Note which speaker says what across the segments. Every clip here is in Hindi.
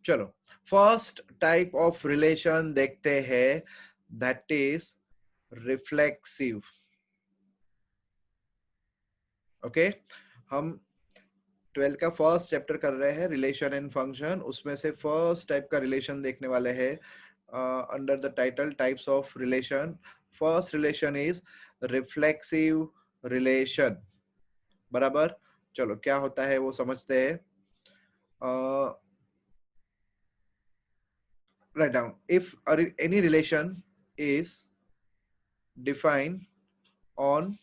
Speaker 1: चलो फर्स्ट टाइप ऑफ रिलेशन देखते हैं, दैट इज रिफ्लेक्सिव। ओके, हम 12 का फर्स्ट चैप्टर कर रहे हैं, रिलेशन एंड फंक्शन। उसमें से फर्स्ट टाइप का रिलेशन देखने वाले हैं under the title types of relation. First relation is reflexive relation. बराबर, चलो क्या होता है वो समझते हैं। write down, if any relation is defined on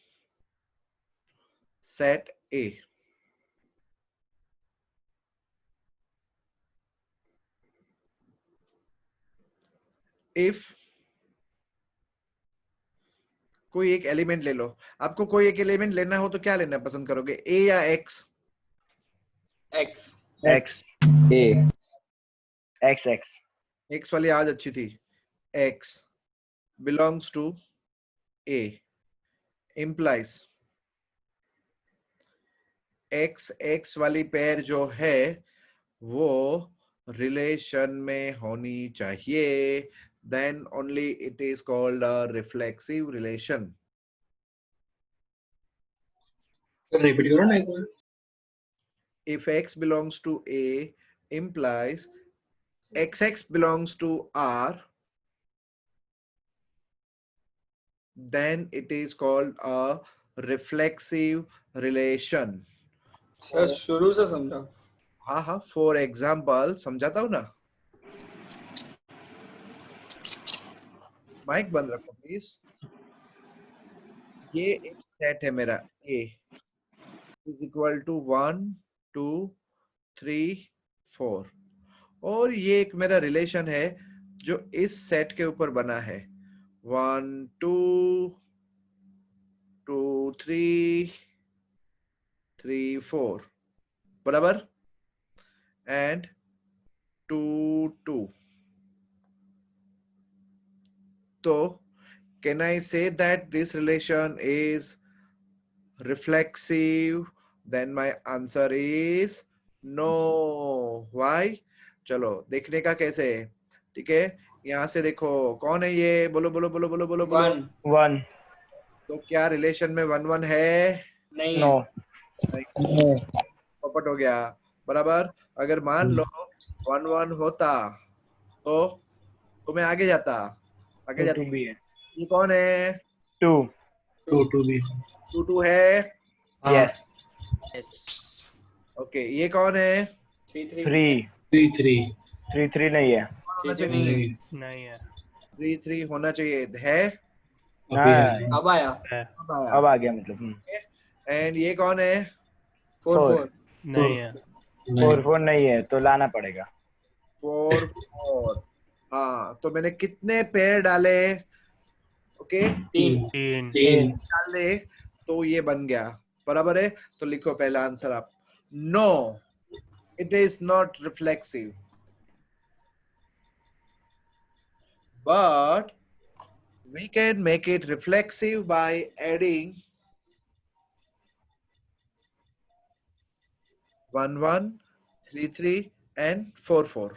Speaker 1: set A, if कोई एक एलिमेंट ले लो, आपको कोई एक एलिमेंट लेना हो तो क्या लेना पसंद करोगे, ए या X?
Speaker 2: X
Speaker 3: X A X X
Speaker 1: X वाली आज अच्छी थी। X belongs to A implies X X वाली पेयर जो है वो रिलेशन में होनी चाहिए, then only it is called a reflexive relation.
Speaker 2: Repeat करो ना एक बार।
Speaker 1: If x belongs to A implies xx belongs to R, then it is called a reflexive relation.
Speaker 2: Sir शुरू से समझा।
Speaker 1: हाँ हाँ, फॉर एग्जाम्पल समझाता हूँ ना। माइक बंद रखो प्लीज। ये एक सेट है मेरा, A इज इक्वल टू 1 2 3 4, और ये एक मेरा रिलेशन है जो इस सेट के ऊपर बना है, 1 2 2 3 3 4, बराबर, एंड 2 2। तो can I say that this relation is reflexive? Then my answer is no. Why? चलो देखने का कैसे है, ठीक है। यहाँ से देखो कौन है ये, बोलो बोलो बोलो बोलो बोलो बोलो।
Speaker 2: वन
Speaker 3: वन
Speaker 1: तो क्या रिलेशन में 1 1 है?
Speaker 2: नहीं
Speaker 3: नो
Speaker 1: नहीं, पोपट हो गया। बराबर, अगर मान लो 1 1 होता तो मैं आगे जाता, आगे
Speaker 3: टू
Speaker 1: जाता।
Speaker 3: टू भी है
Speaker 1: ये कौन है?
Speaker 3: टू
Speaker 2: टू टू भी
Speaker 1: 2 2 है।
Speaker 2: हाँ
Speaker 3: यस
Speaker 1: ओके, ये कौन है?
Speaker 2: Three three
Speaker 3: three
Speaker 2: three three
Speaker 3: three three नहीं है
Speaker 1: होना
Speaker 2: थ्री
Speaker 1: चाहिए,
Speaker 2: नहीं
Speaker 4: नहीं है
Speaker 1: 3 3 होना चाहिए, है?
Speaker 2: अभी है
Speaker 3: हाँ
Speaker 2: अब आया
Speaker 4: है
Speaker 1: अब आया।
Speaker 3: अब आ गया मतलब
Speaker 1: एंड ये कौन है?
Speaker 2: Four
Speaker 3: Four.
Speaker 2: फोर
Speaker 4: नहीं है
Speaker 3: फोर फोर नहीं है तो लाना पड़ेगा
Speaker 1: 4 4। हाँ, तो मैंने कितने पेयर डाले? ओके,
Speaker 2: तीन
Speaker 4: तीन
Speaker 2: तीन
Speaker 1: डाल दे तो ये बन गया, बराबर है। तो लिखो पहला आंसर आप, no it is not reflexive, but we can make it reflexive by adding 1 1 3 3 and 4 4.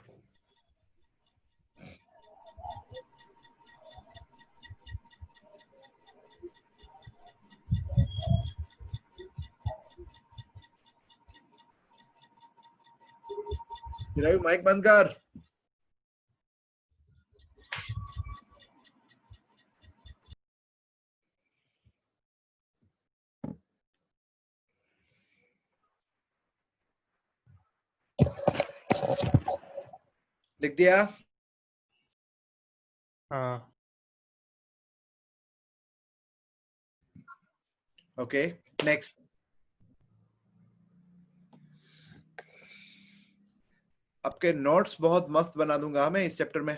Speaker 1: Chirayu mic बंद कर। लिख दिया?
Speaker 4: हाँ
Speaker 1: ओके, नेक्स्ट। आपके नोट्स बहुत मस्त बना दूंगा मैं इस चैप्टर में।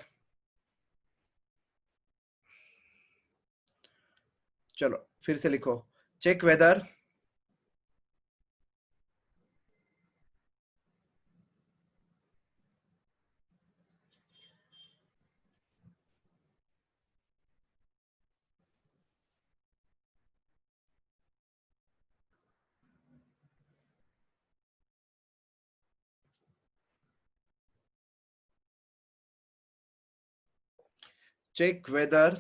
Speaker 1: चलो फिर से लिखो, check whether check whether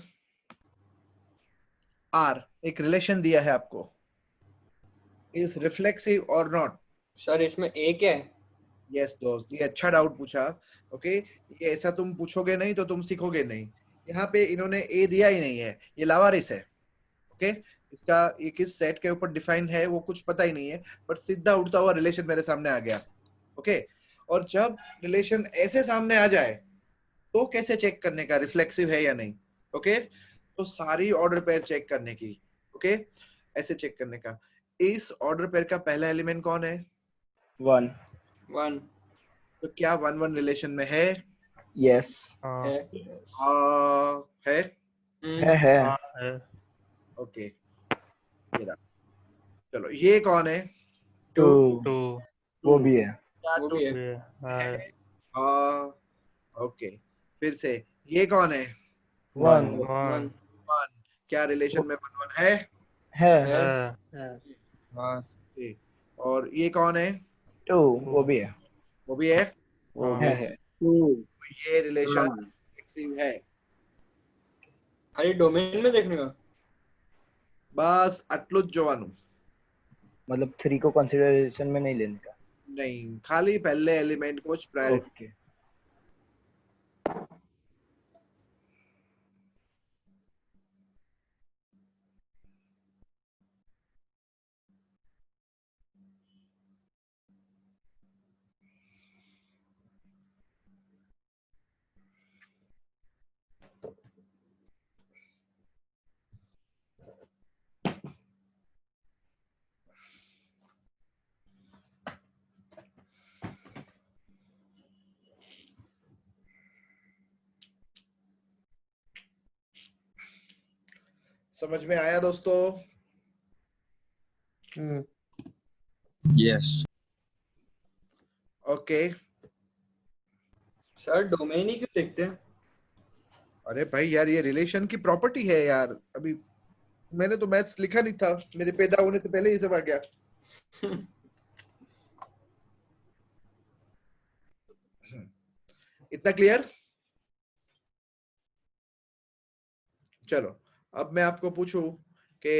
Speaker 1: R, एक रिलेशन दिया है आपको, इज रिफ्लेक्सिव और नॉट।
Speaker 2: सर इसमें एक है।
Speaker 1: यस दोस्त, ये अच्छा डाउट पूछा। ओके, ये ऐसा तुम पूछोगे नहीं तो तुम सीखोगे नहीं। यहाँ पे इन्होंने ए दिया ही नहीं है, ये लावारिस है। ओके, इसका ये किस सेट के ऊपर डिफाइन है वो कुछ पता ही नहीं है, बट सीधा उड़ता हुआ रिलेशन मेरे सामने आ गया। ओके, और जब रिलेशन ऐसे सामने आ जाए तो कैसे चेक करने का रिफ्लेक्सिव है या नहीं। ओके, तो सारी ऑर्डर पेयर चेक करने की। ओके, ऐसे चेक करने का। इस ऑर्डर पेयर का पहला एलिमेंट कौन है?
Speaker 3: 1.
Speaker 2: 1
Speaker 1: तो क्या 1-1 रिलेशन में है?
Speaker 3: Yes.
Speaker 2: है।
Speaker 1: है।
Speaker 3: है.
Speaker 1: ओके, ये रहा। चलो, ये कौन है?
Speaker 3: 2. वो
Speaker 1: Two।
Speaker 3: भी है.
Speaker 1: क्या
Speaker 2: वो
Speaker 1: two
Speaker 2: भी है।
Speaker 1: है? ओके, फिर से ये कौन है?
Speaker 3: 1.
Speaker 2: 1
Speaker 1: 1। क्या रिलेशन में 1-1 है?
Speaker 3: है.
Speaker 2: है।
Speaker 1: Okay, और ये कौन है?
Speaker 3: 2. वो भी है.
Speaker 1: वो भी है।
Speaker 2: वो भी
Speaker 3: है.
Speaker 2: है।
Speaker 1: तो ये रिलेशन रिफ्लेक्सिव है।
Speaker 2: खाली डोमेन में देखने का।
Speaker 1: बस आटलू ज જોવાનું।
Speaker 3: मतलब 3 को कंसिडरेशन में नहीं लेने का.
Speaker 1: नहीं, खाली पहले एलिमेंट को प्रायोरिटी।
Speaker 3: ओके.
Speaker 1: समझ में आया दोस्तों?
Speaker 4: Yes.
Speaker 1: ओके।
Speaker 2: सर डोमेन ही क्यों देखते हैं?
Speaker 1: अरे भाई यार, ये रिलेशन की प्रॉपर्टी है यार। अभी मैंने तो मैथ्स लिखा नहीं था, मेरे पैदा होने से पहले ही सब आ गया। इतना क्लियर? चलो, अब मैं आपको पूछूं कि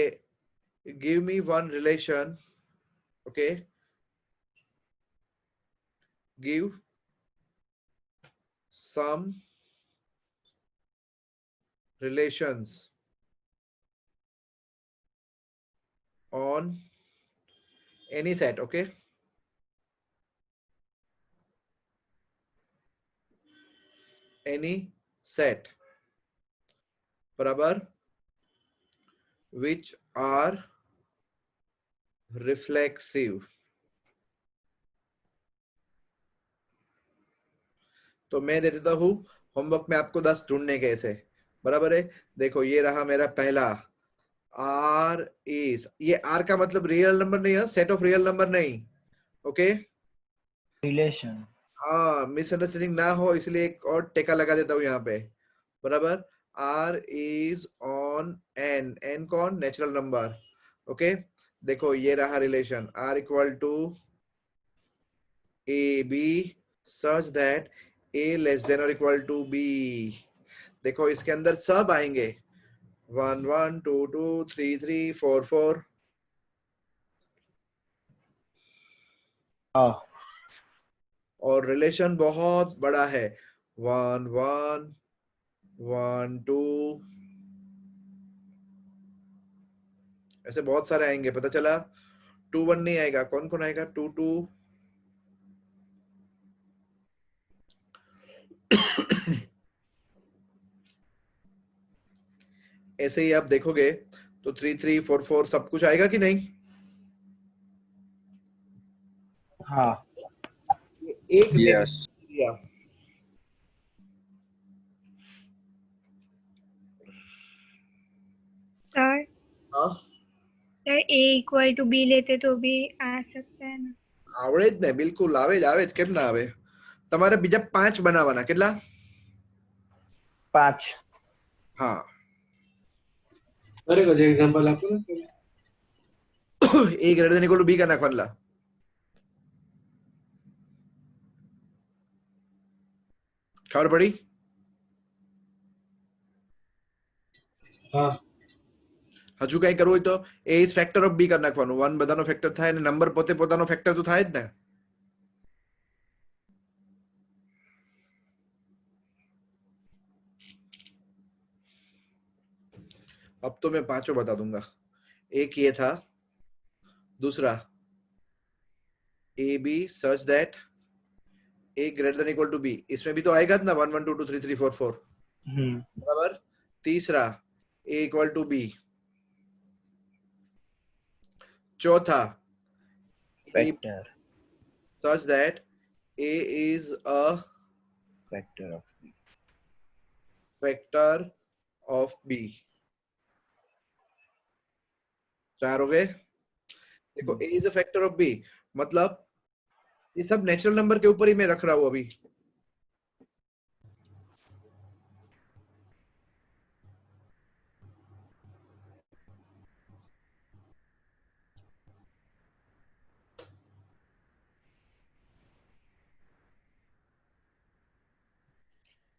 Speaker 1: give me one relation. Okay, give some relations on any set. Okay, any set बराबर which are reflexive। तो मैं दे देता हूं होमवर्क में आपको 10 ढूंढने के ऐसे। बराबर है? देखो, ये रहा मेरा पहला आर इज, ये आर का मतलब रियल नंबर नहीं है, सेट ऑफ रियल नंबर नहीं। Okay,
Speaker 3: relation.
Speaker 1: हाँ, मिसअंडरस्टैंडिंग ना हो इसलिए एक और टेका लगा देता हूँ यहाँ पे। बराबर, R is on N, N कौन? Natural number. ओके, देखो ये रहा relation R equal to A B such that A less than और इक्वल टू बी। देखो इसके अंदर सब आएंगे, 1 1 2 2 3 3 4 4।
Speaker 3: हाँ.
Speaker 1: और रिलेशन बहुत बड़ा है, 1 1 1 2, ऐसे बहुत सारे आएंगे। पता चला 2 1 नहीं आएगा, कौन कौन आएगा? 2 2 ऐसे ही आप देखोगे तो 3 3 4 4 सब कुछ आएगा कि नहीं?
Speaker 3: हाँ.
Speaker 1: एक
Speaker 4: Yes.
Speaker 1: दिया।
Speaker 5: सर
Speaker 1: हाँ,
Speaker 5: sir A equal to B लेते तो भी आ सकता है ना?
Speaker 1: આવડે જ ને, બિલકુલ આવે જ, આવે જ, કેમ ના આવે? તમારે બીજા 5 બનાવવાના, કેટલા?
Speaker 3: 5.
Speaker 1: હા।
Speaker 2: अरे कुछ एग्जांपल आपको ना।
Speaker 1: a greater than equal to b का નાખવાના। खबर पड़ी?
Speaker 2: હા
Speaker 1: હજુ કઈ કરવું હોય તો a is factor of b કરી નાખવાનું. 1 બધાનો ફેક્ટર થાય અને નંબર પોતે પોતાનો ફેક્ટર તો થાય જ ને. अब तो मैं पांचों बता दूंगा. एक ये था, दूसरा A B such that A greater than equal to B, इसमें भी तो आएगा ना 1 1 2 2 3 3 4 4 बराबर. तीसरा ए इक्वल टू बी. चौथा ए
Speaker 3: factor
Speaker 1: such that a is a
Speaker 3: factor of b.
Speaker 1: factor of b. चार हो गए. देखो a is a factor of b मतलब ये सब नेचुरल नंबर के ऊपर ही मैं रख रहा हूं अभी.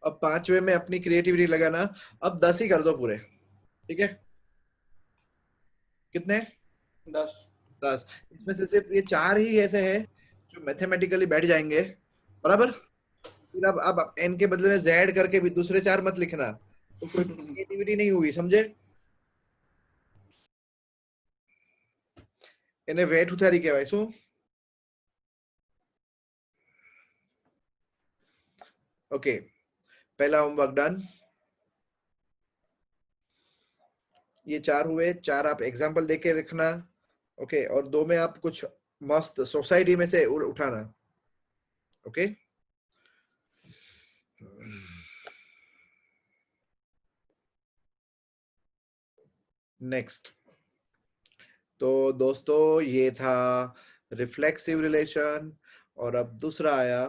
Speaker 1: अब पांचवे में अपनी क्रिएटिविटी लगाना. अब 10 ही कर दो पूरे. ठीक है. कितने?
Speaker 2: 10
Speaker 1: 10. इसमें से सिर्फ ये चार ही ऐसे हैं जो मैथमेटिकली बैठ जाएंगे. बराबर. फिर अब n के बदले में z करके भी दूसरे चार मत लिखना, तो कोई क्रिएटिविटी नहीं हुई. समझे? એને વેઠ ઉતારી કહેવાય. શું? ओके. पहला होमवर्क डन. ये चार हुए. चार आप एग्जांपल देके रखना. ओके. और दो में आप कुछ मस्त सोसाइटी में से उठाना. ओके. नेक्स्ट. तो दोस्तों ये था रिफ्लेक्सिव रिलेशन, और अब दूसरा आया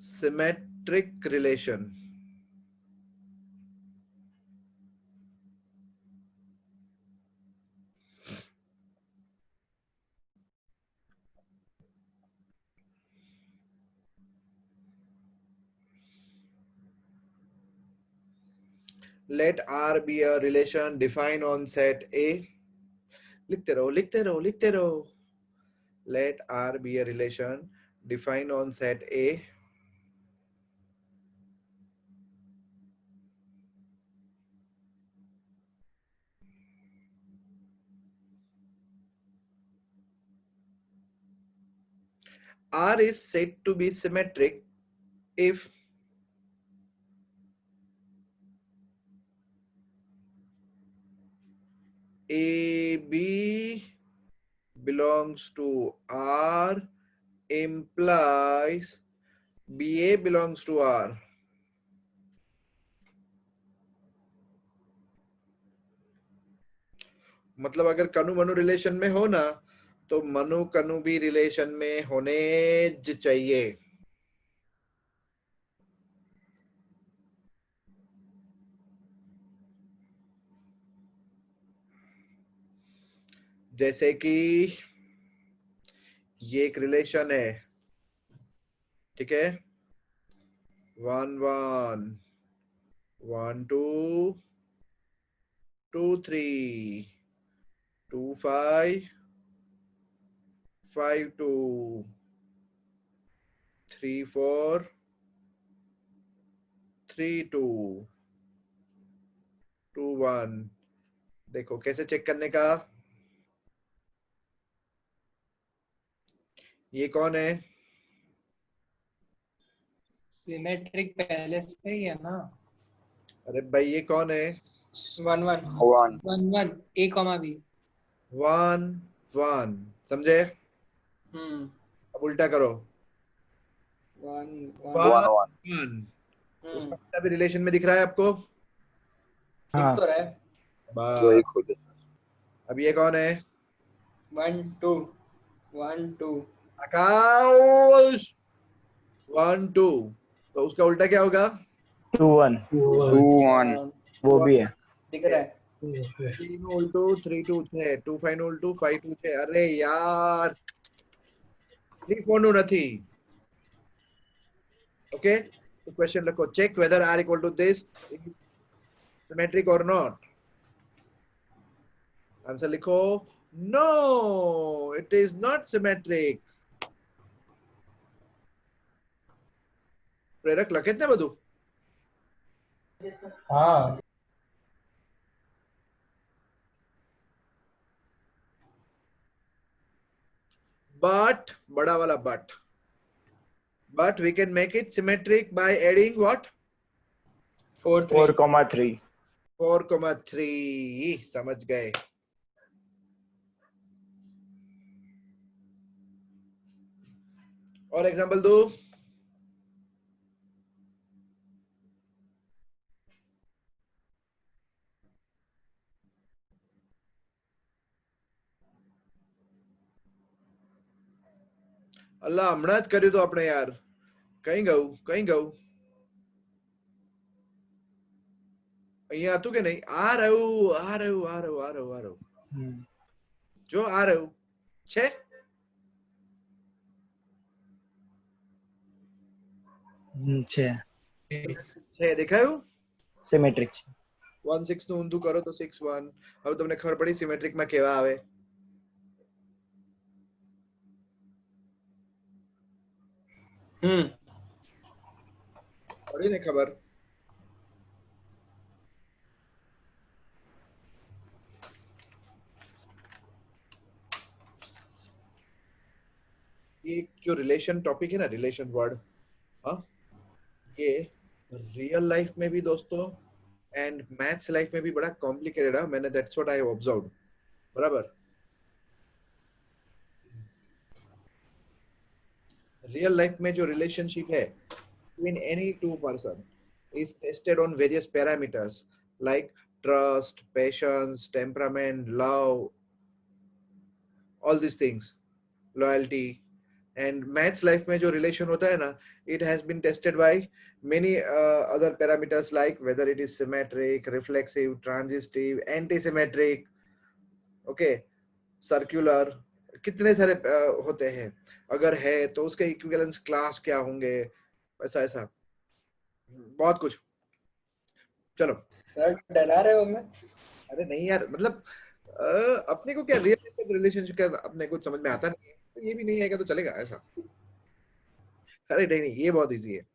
Speaker 1: symmetric relation. Let R be a relation defined on set A. लिखते रहो लिखते रहो लिखते रहो. Let R be a relation defined on set A. R is said to be symmetric if AB belongs to R implies BA belongs to R. मतलब अगर कनु मनु रिलेशन में हो ना, तो मनु कनु भी रिलेशन में होने चाहिए. जैसे कि ये एक रिलेशन है. ठीक है. 1 1 1 2 2 3 2 5 5 2 3 4 3 2 2 1. देखो कैसे चेक करने का. ये कौन है?
Speaker 4: सिमेट्रिक पहले से ही है ना.
Speaker 1: अरे भाई ये कौन है?
Speaker 2: 1 1
Speaker 3: 1
Speaker 4: 1 1 a कॉमा b.
Speaker 1: 1 1. समझे? अब उल्टा करो.
Speaker 2: 1
Speaker 1: 1
Speaker 3: 1
Speaker 1: 1. उसका उल्टा भी रिलेशन में दिख रहा है आपको?
Speaker 4: हाँ.
Speaker 2: तो रहा है.
Speaker 3: वही
Speaker 1: बस.
Speaker 3: खुद.
Speaker 1: अब ये कौन है?
Speaker 2: 1 2 1 2.
Speaker 1: आकाश. 1 2. तो उसका उल्टा क्या होगा?
Speaker 3: 2 1
Speaker 4: 2
Speaker 3: 1 वो भी है.
Speaker 2: दिख रहा है.
Speaker 1: 3 उल्टू 3 2 6 2 5 उल्टू 5 2 6. अरे यार 3 4 નું નથી. ओके. तो क्वेश्चन लिखो, check whether R equal to this is symmetric और नॉट। आंसर लिखो, no it is not symmetric. प्रेरक लखे ने બધું?
Speaker 3: हाँ
Speaker 1: but बड़ा वाला but we can make it symmetric by adding what?
Speaker 2: 4 3
Speaker 3: 4,3
Speaker 1: 4,3 समझ गए। और एग्जांपल दो। અલ્લા હમણાં જ કર્યું તો આપણે યાર, કઈ ગયું અહીંયા હતું કે નહીં? આ રહ્યું જો આ રહ્યું છે છે દેખાયું?
Speaker 3: સિમેટ્રિક છે
Speaker 1: 1 6 નું ઊંધું કરો તો 6 1। હવે તમને ખબર પડી સિમેટ્રિક માં કેવા આવે? પડી ને ખબર? ये जो रिलेशन टॉपिक है ना, रिलेशन वर्ड, हाँ, ये रियल लाइफ में भी दोस्तों एंड मैथ्स लाइफ में भी बड़ा कॉम्प्लिकेटेड है। मैंने that's what I have observed, बराबर। रियल लाइफ में जो रिलेशनशिप है between any two person is tested on various parameters like trust, patience, temperament, love, all these things, loyalty. And maths life में जो relation होता है ना, it has been tested by many other parameters like whether it is symmetric, reflexive, transitive, anti-symmetric, okay, circular, कितने सारे होते हैं। अगर है तो उसके इक्विवेलेंस क्लास क्या होंगे, ऐसा ऐसा बहुत कुछ। चलो
Speaker 2: सर डरा रहे हो मैं?
Speaker 1: अरे नहीं यार, मतलब अपने को क्या रियल रिलेशनशिप का अपने को समझ में आता नहीं है, तो ये भी नहीं आएगा तो चलेगा ऐसा। अरे नहीं नहीं, ये बहुत इजी है,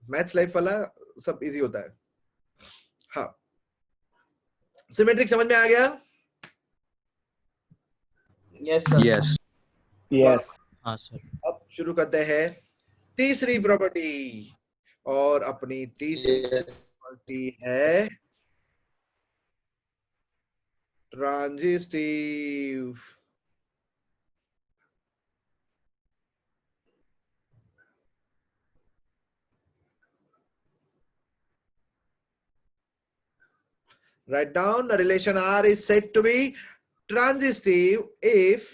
Speaker 1: मैथ्स लाइफ वाला सब इजी होता है। हाँ, सिमेट्रिक समझ में आ गया?
Speaker 2: Yes sir.
Speaker 6: यस
Speaker 3: यस
Speaker 6: हाँ सर।
Speaker 1: अब शुरू करते हैं तीसरी प्रॉपर्टी, और अपनी तीसरी प्रॉपर्टी है transitive. Write down the relation R is said to be transitive if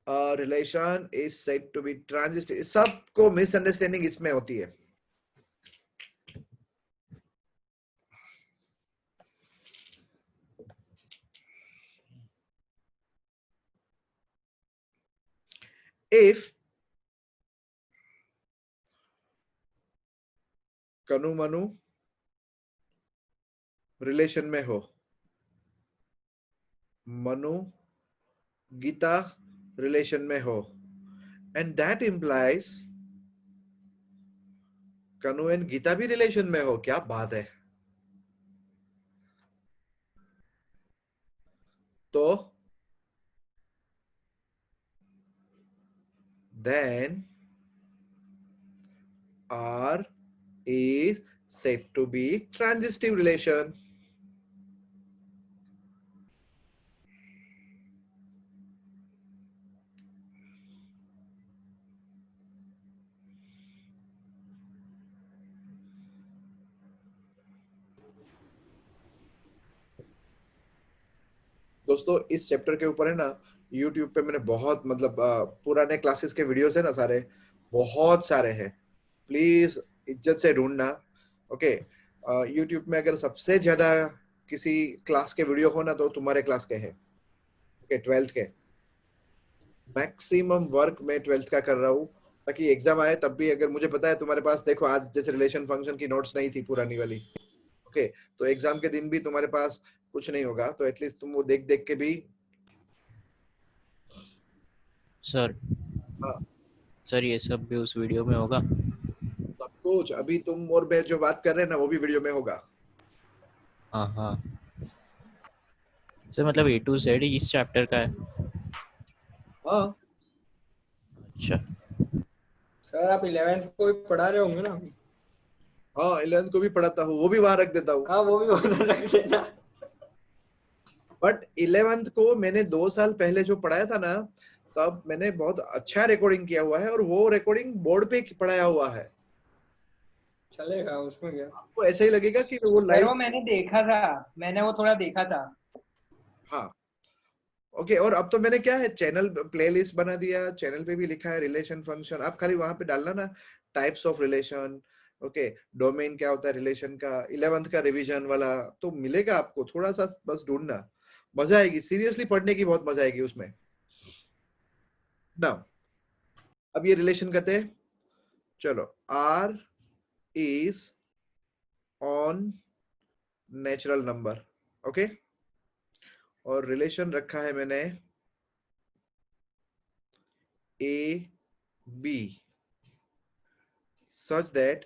Speaker 1: a relation is said to be transitive। सबको मिसअंडरस्टैंडिंग इसमें होती है। if कनु मनु रिलेशन में हो, मनु गीता रिलेशन में हो, एंड दैट इंप्लाइज कनु एंड गीता भी रिलेशन में हो। क्या बात है! तो then R is said to be transitive relation। दोस्तों इस चैप्टर के ऊपर है ना, YouTube पे मैंने बहुत मतलब पुराने क्लासेस के वीडियोस है ना, सारे बहुत सारे हैं। प्लीज इज्जत से ढूंढना, ओके। YouTube में अगर सबसे ज्यादा किसी क्लास के वीडियो हो ना, तो तुम्हारे क्लास के हैं। ओके 12th के मैक्सिमम वर्क मैं 12th का कर रहा हूँ, ताकि एग्जाम आए तब भी अगर मुझे पता है तुम्हारे पास, देखो आज जैसे रिलेशन फंक्शन की नोट्स नहीं थी पुरानी वाली, ओके, तो एग्जाम के दिन भी तुम्हारे पास कुछ नहीं होगा, तो एटलीस्ट तुम वो देख देख के भी।
Speaker 6: सर
Speaker 1: हाँ
Speaker 6: सर ये सब भी उस वीडियो में होगा?
Speaker 1: सब कुछ अभी तुम और मैं जो बात कर रहे हैं ना वो भी वीडियो में होगा।
Speaker 6: हाँ हाँ सर, मतलब A to Z इस चैप्टर का है?
Speaker 1: हाँ
Speaker 6: अच्छा।
Speaker 2: सर आप 11th को भी पढ़ा रहे होंगे ना अभी?
Speaker 1: हाँ 11th को भी पढ़ाता हूँ, वो भी वहां रख देता हूँ।
Speaker 2: हाँ वो भी उधर रख देना।
Speaker 1: बट 11th को मैंने 2 साल पहले जो पढ़ाया था ना, तब मैंने बहुत अच्छा रिकॉर्डिंग किया हुआ है, और वो रिकॉर्डिंग बोर्ड पे पढ़ाया हुआ है।
Speaker 2: चलेगा उसमें क्या।
Speaker 1: आपको ऐसा ही लगेगा कि वो
Speaker 4: सर
Speaker 1: लाइव।
Speaker 4: वो मैंने देखा था, मैंने वो थोड़ा देखा था।
Speaker 1: हाँ ओके, और अब तो मैंने क्या है, चैनल प्लेलिस्ट बना दिया, चैनल पे भी लिखा है रिलेशन फंक्शन, आप खाली वहां पे डालना ना, types of relation, okay, domain क्या होता है रिलेशन का, 11th का रिवीजन वाला, तो मिलेगा आपको, थोड़ा सा बस ढूंढना, मजा आएगी, सीरियसली पढ़ने की बहुत मजा आएगी उसमें ना। अब ये रिलेशन कहते हैं, चलो R is on natural number, okay, और रिलेशन रखा है मैंने A B सच दैट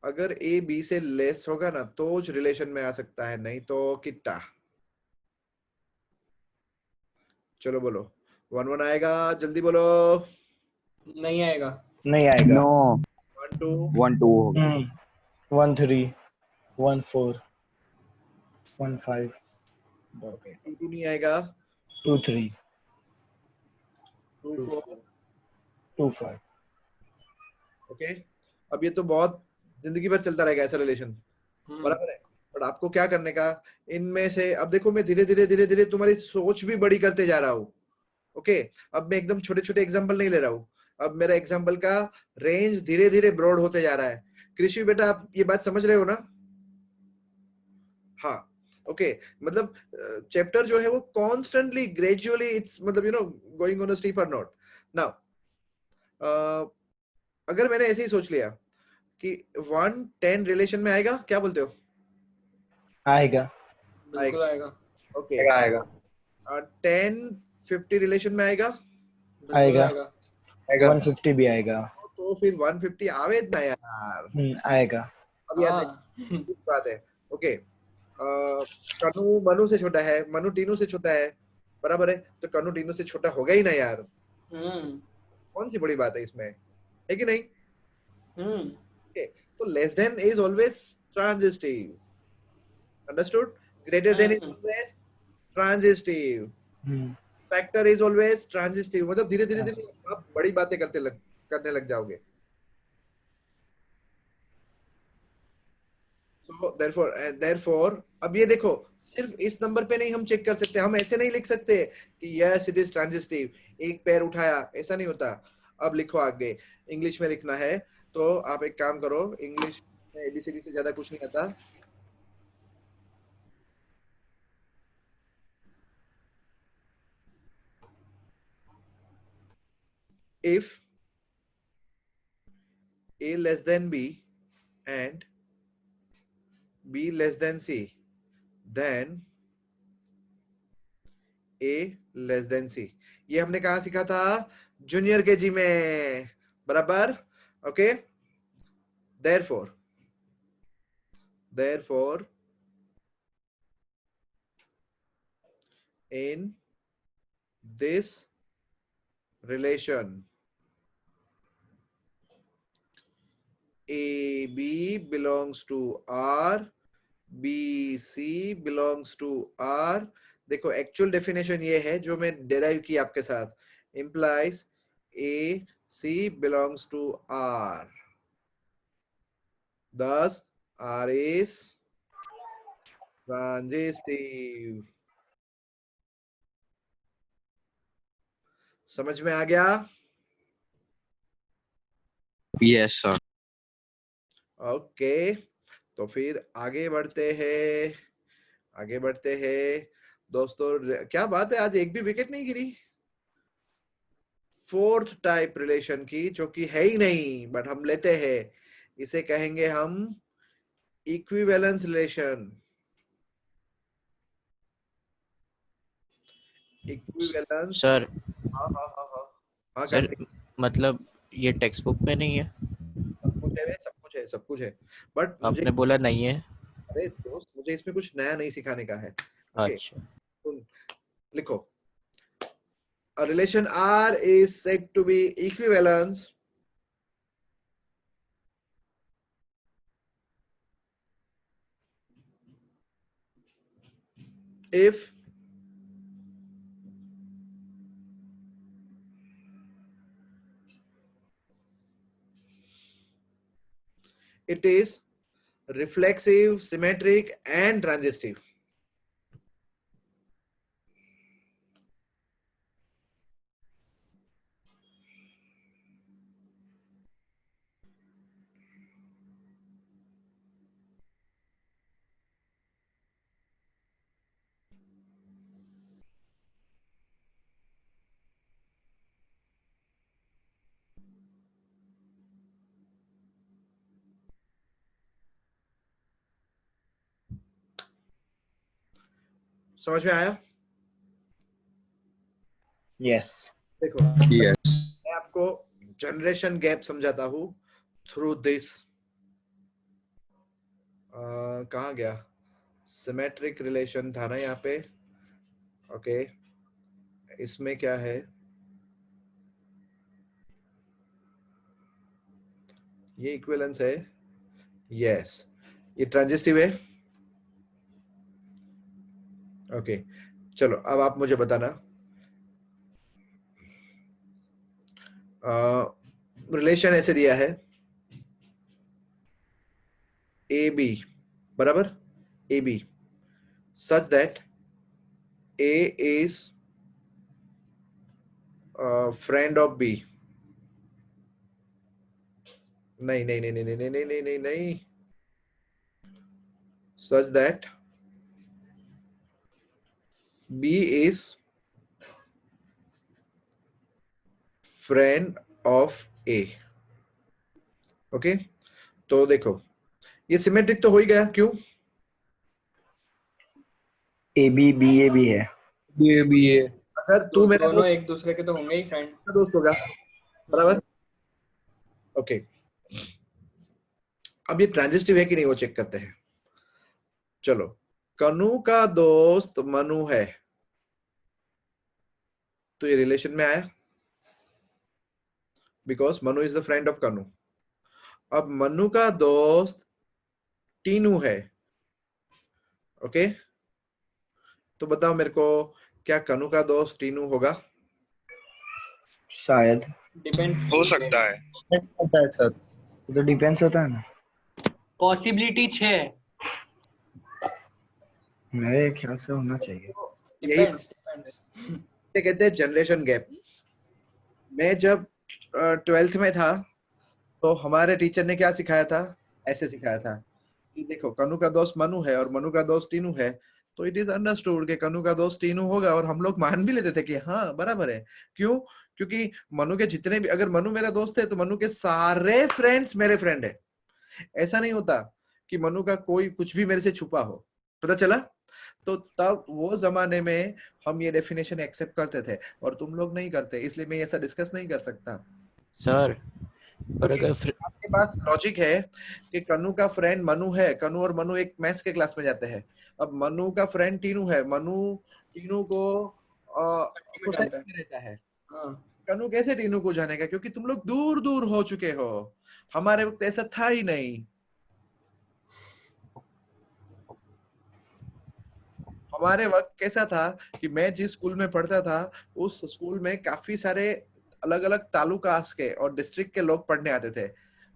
Speaker 1: अगर A B से लेस होगा ना तो उस रिलेशन में आ सकता है, नहीं तो कितना। चलो बोलो, 1 1 आएगा, जल्दी बोलो।
Speaker 2: नहीं आएगा।
Speaker 3: नहीं आएगा।
Speaker 7: नो
Speaker 1: 1 2
Speaker 7: 1 2 होगा।
Speaker 3: 1 3 1 4 1 5
Speaker 1: ओके 2 2 नहीं आएगा,
Speaker 3: 2 3
Speaker 1: 2 4
Speaker 3: 2 5।
Speaker 1: ओके। अब ये तो बहुत जिंदगी भर चलता रहेगा ऐसा रिलेशन, बराबर है, बट आपको क्या करने का, इनमें से अब देखो मैं धीरे धीरे धीरे धीरे तुम्हारी सोच भी बड़ी करते जा रहा हूँ, ओके। अब मैं एकदम छोटे छोटे एग्जांपल नहीं ले रहा हूँ, अब मेरा एग्जांपल का रेंज धीरे धीरे ब्रॉड होते जा रहा है। कृषि बेटा आप ये बात समझ रहे हो ना? हाँ ओके, मतलब चैप्टर जो है वो कॉन्स्टेंटली ग्रेजुअली इट्स मतलब going on a steeper note. Now अगर मैंने ऐसे ही सोच लिया कि 1 10 रिलेशन में आएगा, क्या बोलते हो?
Speaker 3: आएगा।
Speaker 2: बिल्कुल आएगा।
Speaker 1: ओके
Speaker 3: आएगा
Speaker 1: 10 50 रिलेशन में आएगा,
Speaker 2: बिल्कुल
Speaker 3: आएगा।
Speaker 2: आएगा।
Speaker 3: 150 भी आएगा।
Speaker 1: तो फिर 150 आवे ना यार।
Speaker 3: आएगा।
Speaker 1: अब यार
Speaker 2: हाँ
Speaker 1: इस बात है, ओके, कनु मनु से छोटा है, मनु टीनू से छोटा है, बराबर है, तो कनु टीनू से छोटा होगा ही ना यार, कौन सी बड़ी बात है इसमें, है कि नहीं? Okay, तो less than is always transitive, understood? Greater than is always transitive, factor is always transitive, मतलब धीरे धीरे धीरे आप बड़ी बातें करने लग जाओगे। So therefore अब ये देखो, सिर्फ इस नंबर पे नहीं हम चेक कर सकते, हम ऐसे नहीं लिख सकते कि यस इट इज ट्रांजिटिव, एक पैर उठाया, ऐसा नहीं होता। अब लिखो आगे, इंग्लिश में लिखना है, तो आप एक काम करो, इंग्लिश में एबीसीडी से ज्यादा कुछ नहीं आता। If A less than B and B less than C, then A less than C, ये हमने कहा सीखा था? जूनियर केजी में, बराबर, okay. therefore in this relation AB belongs to R, BC belongs to R, देखो एक्चुअल डेफिनेशन ये है जो मैं डेराइव की आपके साथ, implies AC belongs to R, thus R is transitive. समझ में आ गया?
Speaker 7: Yes sir.
Speaker 1: ओके, तो फिर आगे बढ़ते हैं। दोस्तों क्या बात है, आज एक भी विकेट नहीं गिरी। फोर्थ टाइप रिलेशन की, जो कि है ही नहीं बट हम लेते हैं, इसे कहेंगे हम इक्विवेलेंस रिलेशन। इक्विवेलेंस।
Speaker 6: सर
Speaker 1: हाँ हाँ हाँ हाँ हाँ
Speaker 6: सर
Speaker 1: कार्तिक,
Speaker 6: मतलब ये टेक्स्ट बुक में नहीं है?
Speaker 1: सब कुछ है, सब कुछ है, सब कुछ है, बट मुझे,
Speaker 6: आपने बोला नहीं है।
Speaker 1: अरे दोस्त मुझे इसमें कुछ नया नहीं सिखाने का है। ओके,
Speaker 6: अच्छा
Speaker 1: लिखो, a relation R is said to be equivalence if it is reflexive, symmetric and transitive. समझ में आया?
Speaker 3: यस।
Speaker 1: देखो,
Speaker 7: Yes.
Speaker 1: मैं आपको जनरेशन गैप समझाता हूँ थ्रू दिस। कहाँ गया? सिमेट्रिक रिलेशन था ना यहाँ पे। ओके, इसमें क्या है? ये इक्विवेलेंस है, यस। ये ट्रांजिस्टिव है। ओके, चलो अब आप मुझे बताना, रिलेशन ऐसे दिया है ए बी बराबर A B, such that A is friend of B. नहीं नहीं नहीं नहीं नहीं नहीं नहीं नहीं नहीं, such that B is friend of A. Okay, तो देखो ये सिमेट्रिक तो हो ही गया, क्यों?
Speaker 3: ए बी है।
Speaker 2: ये
Speaker 1: अगर तू मेरा
Speaker 2: दोनों एक दूसरे के तो होंगे ही फ्रेंड।
Speaker 1: दोस्त होगा, बराबर। ओके, अब ये ट्रांजिस्टिव है कि नहीं वो चेक करते हैं। चलो, कनु का दोस्त मनु है, तो ये रिलेशन में आया because Manu is the friend of कनु। अब मनु का दोस्त टीनू है, ओके, तो बताओ मेरे को, क्या कनु का दोस्त टीनू होगा?
Speaker 3: शायद।
Speaker 2: डिपेंड्स।
Speaker 7: हो सकता है।
Speaker 3: सर तो डिपेंड्स होता है ना।
Speaker 4: पॉसिबिलिटी 6।
Speaker 3: मेरे ख्याल से होना चाहिए।
Speaker 1: यही
Speaker 2: डिपेंड्स।
Speaker 1: कहते हैं जनरेशन गैप। मैं जब 12th में था तो हमारे टीचर ने क्या सिखाया था? ऐसे सिखाया था कि देखो, कनु का दोस्त मनु है और मनु का दोस्त टीनू है, तो इट इज अंडरस्टूड कि कनु का दोस्त टीनू होगा, और हम लोग मान भी लेते थे कि हाँ बराबर है। क्यों? क्योंकि मनु के जितने भी, अगर मनु मेरा दोस्त है तो मनु के सारे फ्रेंड्स मेरे फ्रेंड है। ऐसा नहीं होता कि मनु का कोई कुछ भी मेरे से छुपा हो। पता चला? तो तब वो जमाने में हम ये डेफिनेशन एक्सेप्ट करते थे और तुम लोग नहीं करते, इसलिए मैं ऐसा डिस्कस नहीं कर सकता।
Speaker 6: सर पर
Speaker 1: क्योंकि
Speaker 6: अगर
Speaker 1: आपके पास लॉजिक है कि कनु का फ्रेंड मनु है, कनु और मनु एक मैथ्स के क्लास में जाते हैं। अब मनु का फ्रेंड टीनू है, मनु टीनू को सोसाइटी में रहता है।
Speaker 2: हाँ,
Speaker 1: कनु कैसे टीनू को जानेगा? क्योंकि तुम लोग दूर दूर हो चुके हो, हमारे वक्त ऐसा था ही नहीं। हमारे वक्त कैसा था कि मैं जिस स्कूल में पढ़ता था उस स्कूल में काफी सारे अलग अलग तालुकास के और डिस्ट्रिक्ट के लोग पढ़ने आते थे,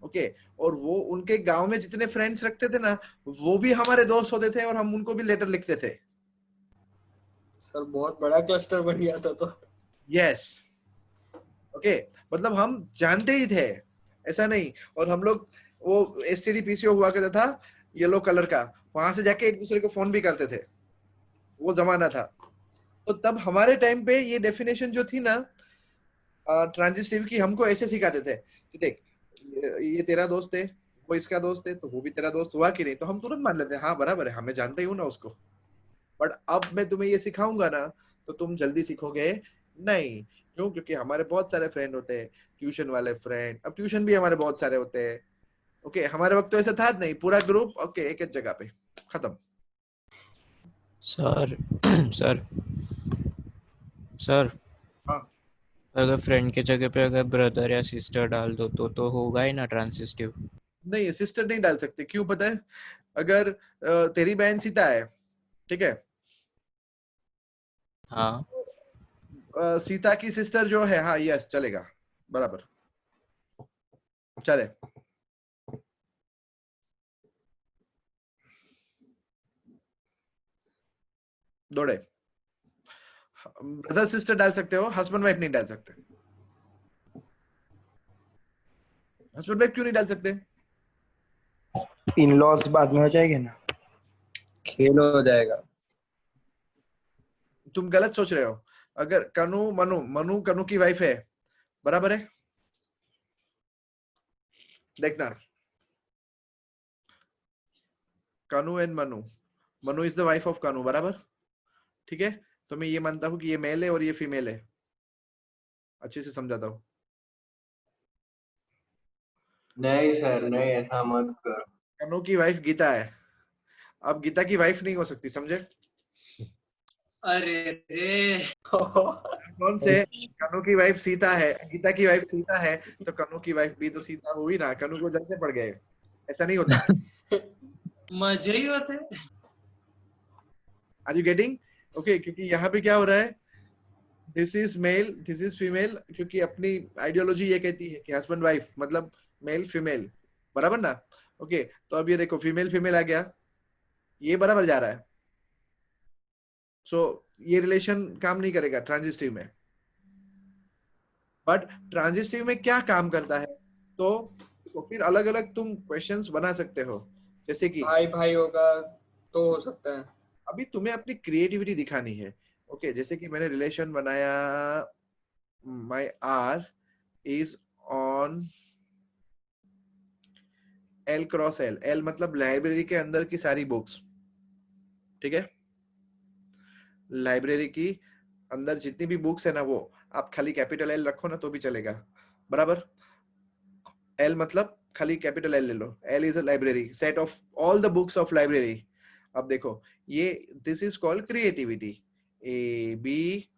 Speaker 1: ओके, और वो उनके गांव में जितने फ्रेंड्स रखते थे ना, वो भी हमारे दोस्त होते थे और हम उनको भी लेटर लिखते थे।
Speaker 2: सर बहुत बड़ा क्लस्टर बन गया था तो।
Speaker 1: यस, ओके, मतलब हम जानते ही थे, ऐसा नहीं। और हम लोग वो एसटीडी पीसीओ हुआ करता था येलो कलर का, वहां से जाके एक दूसरे को फोन भी करते थे। वो जमाना था। तो तब हमारे टाइम पे ये डेफिनेशन जो थी ना ट्रांजिटिव की, हमको ऐसे सिखाते थे कि देख ये तेरा दोस्त है, वो इसका दोस्त है, तो वो भी तेरा दोस्त हुआ कि नहीं, तो हम तुरंत मान लेते हैं हाँ बराबर है, हमें जानते ही हूँ ना उसको। बट अब मैं तुम्हें ये सिखाऊंगा ना तो तुम जल्दी सीखोगे नहीं। क्यों? क्योंकि हमारे बहुत सारे फ्रेंड होते हैं, ट्यूशन वाले फ्रेंड, अब ट्यूशन भी हमारे बहुत सारे होते हैं। ओके, हमारे वक्त तो ऐसा था नहीं, पूरा ग्रुप ओके एक एक जगह पे खत्म।
Speaker 6: सर सर सर
Speaker 1: हाँ
Speaker 6: अगर फ्रेंड के जगह पे अगर ब्रदर या सिस्टर डाल दो तो होगा ही ना ट्रांसिस्टिव।
Speaker 1: नहीं, सिस्टर नहीं डाल सकते। क्यों पता है? अगर तेरी बहन सीता है, ठीक है,
Speaker 6: हाँ
Speaker 1: सीता की सिस्टर जो है, हाँ यस चलेगा, बराबर चले। दौड़े। ब्रदर सिस्टर डाल सकते हो, हस्बैंड वाइफ नहीं डाल सकते। हस्बैंड वाइफ क्यों नहीं डाल सकते?
Speaker 3: इन लॉज बाद में हो जाएंगे ना।
Speaker 2: खेल हो जाएगा।
Speaker 1: तुम गलत सोच रहे हो। अगर कनु मनु, मनु कनु की वाइफ है, बराबर है, देखना कनु and Manu, Manu is the wife of कनु, बराबर, ठीक है। तो मैं ये मानता हूं कि ये मेल है और ये फीमेल है। अच्छे से समझाता हूँ।
Speaker 8: नहीं सर, नहीं, ऐसा मत करो।
Speaker 1: कनु की वाइफ गीता है, अब गीता की वाइफ नहीं हो सकती, समझे?
Speaker 4: अरे रे
Speaker 1: कौन से? कनु की वाइफ सीता है, गीता की वाइफ सीता है, तो कनु की वाइफ भी तो सीता हुई ना। कनु को जल से पड़ गए, ऐसा नहीं होता।
Speaker 4: मजे ही होते।
Speaker 1: Are you getting? ओके, क्योंकि यहाँ पे क्या हो रहा है, this is male, this is female, क्योंकि अपनी आइडियोलॉजी ये कहती है कि हस्बैंड वाइफ मतलब मेल फीमेल, बराबर ना। ओके, तो अब ये देखो फीमेल फीमेल आ गया, ये बराबर जा रहा है। सो ये रिलेशन काम नहीं करेगा ट्रांजिस्टिव में। बट ट्रांजिस्टिव में क्या काम करता है, तो फिर अलग अलग तुम क्वेश्चंस बना सकते हो, जैसे कि
Speaker 2: भाई भाई होगा तो हो सकता है।
Speaker 1: अभी तुम्हें अपनी क्रिएटिविटी दिखानी है। ओके, जैसे कि मैंने रिलेशन बनाया, my R is on L cross L, L मतलब लाइब्रेरी के अंदर की सारी बुक्स, ठीक है। लाइब्रेरी की अंदर जितनी भी बुक्स है ना, वो आप खाली कैपिटल एल रखो ना तो भी चलेगा, बराबर। एल मतलब खाली कैपिटल एल ले लो, L is a library, set of all the books of library. अब देखो ये this is called creativity. A B,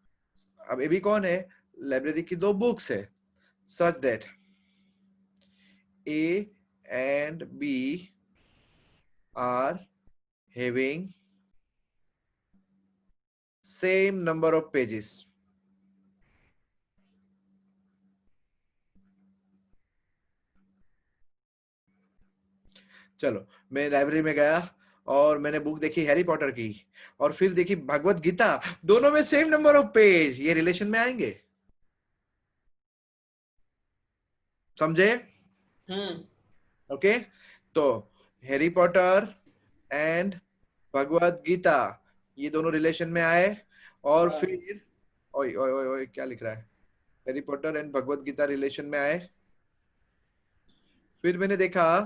Speaker 1: अब ए बी कौन है? लाइब्रेरी की दो बुक्स है, such that A and B are having same number of pages. चलो, मैं लाइब्रेरी में गया और मैंने बुक देखी हैरी पॉटर की, और फिर देखी भगवत गीता, दोनों में सेम नंबर ऑफ पेज, ये रिलेशन में आएंगे, समझे? ओके, तो Harry Potter and Bhagavad Gita ये दोनों रिलेशन में आए, और
Speaker 2: हाँ।
Speaker 1: फिर ओए ओए ओए ओए क्या लिख रहा है? Harry Potter and Bhagavad Gita relation में आए। फिर मैंने देखा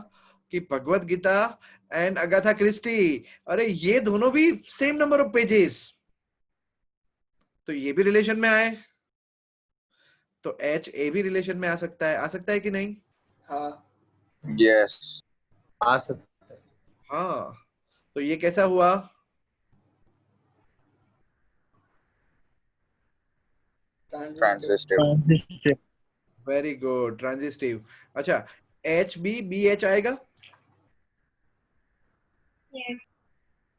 Speaker 1: कि Bhagavad Gita and Agatha Christie, अरे ये दोनों भी सेम नंबर ऑफ पेजेस, तो ये भी रिलेशन में आए। तो एच ए भी रिलेशन में आ सकता है कि नहीं?
Speaker 2: हाँ
Speaker 7: यस
Speaker 3: आ सकता है।
Speaker 1: हाँ, तो ये कैसा हुआ?
Speaker 2: ट्रांजिस्टिव।
Speaker 1: Very good, transitive. अच्छा, एच बी, बी एच आएगा?
Speaker 5: यस।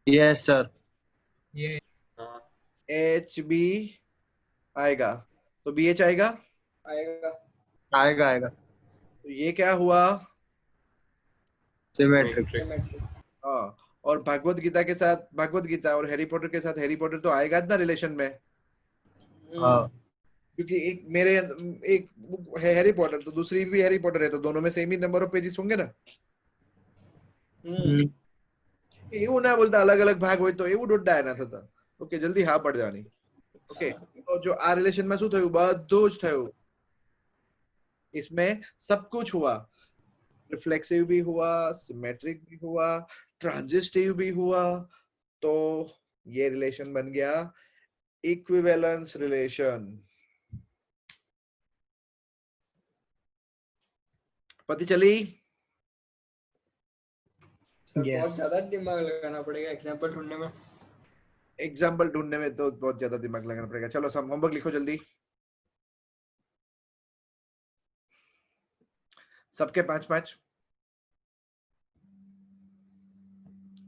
Speaker 3: Yes sir.
Speaker 2: हाँ
Speaker 1: एच बी आएगा, तो बी एच आएगा।
Speaker 2: आएगा।
Speaker 3: आएगा आएगा।
Speaker 1: तो ये क्या हुआ?
Speaker 3: सिमेट्रिक।
Speaker 2: Symmetric।
Speaker 1: हाँ, और भगवत गीता के साथ भगवत गीता और हैरी पॉटर के साथ हैरी पॉटर तो आएगा ना रिलेशन में,
Speaker 3: हाँ
Speaker 1: क्योंकि एक मेरे एक बुक है हैरी पॉटर, तो दूसरी भी हैरी पॉटर है, तो दोनों में same he number of pages होंगे ना।
Speaker 2: हम्म।
Speaker 1: એવું ના બોલતા, अलग अलग भाग હોય तो એવું डोडा है ना था। ओके जल्दी हाँ पड़ जानी ओके तो जो आ रिलेशन में શું થયું બધું જ થયું इसमें सब कुछ हुआ रिफ्लेक्सिव भी हुआ सिमेट्रिक भी हुआ ट्रांजिस्टिव भी हुआ तो ये रिलेशन बन गया इक्विवेलेंस रिलेशन पता चली
Speaker 2: सर
Speaker 3: Yes.
Speaker 2: बहुत ज्यादा दिमाग लगाना पड़ेगा एग्जांपल ढूंढने में।
Speaker 1: एग्जाम्पल ढूंढने में तो बहुत ज्यादा दिमाग लगाना पड़ेगा चलो सब होमवर्क लिखो जल्दी सबके 5-5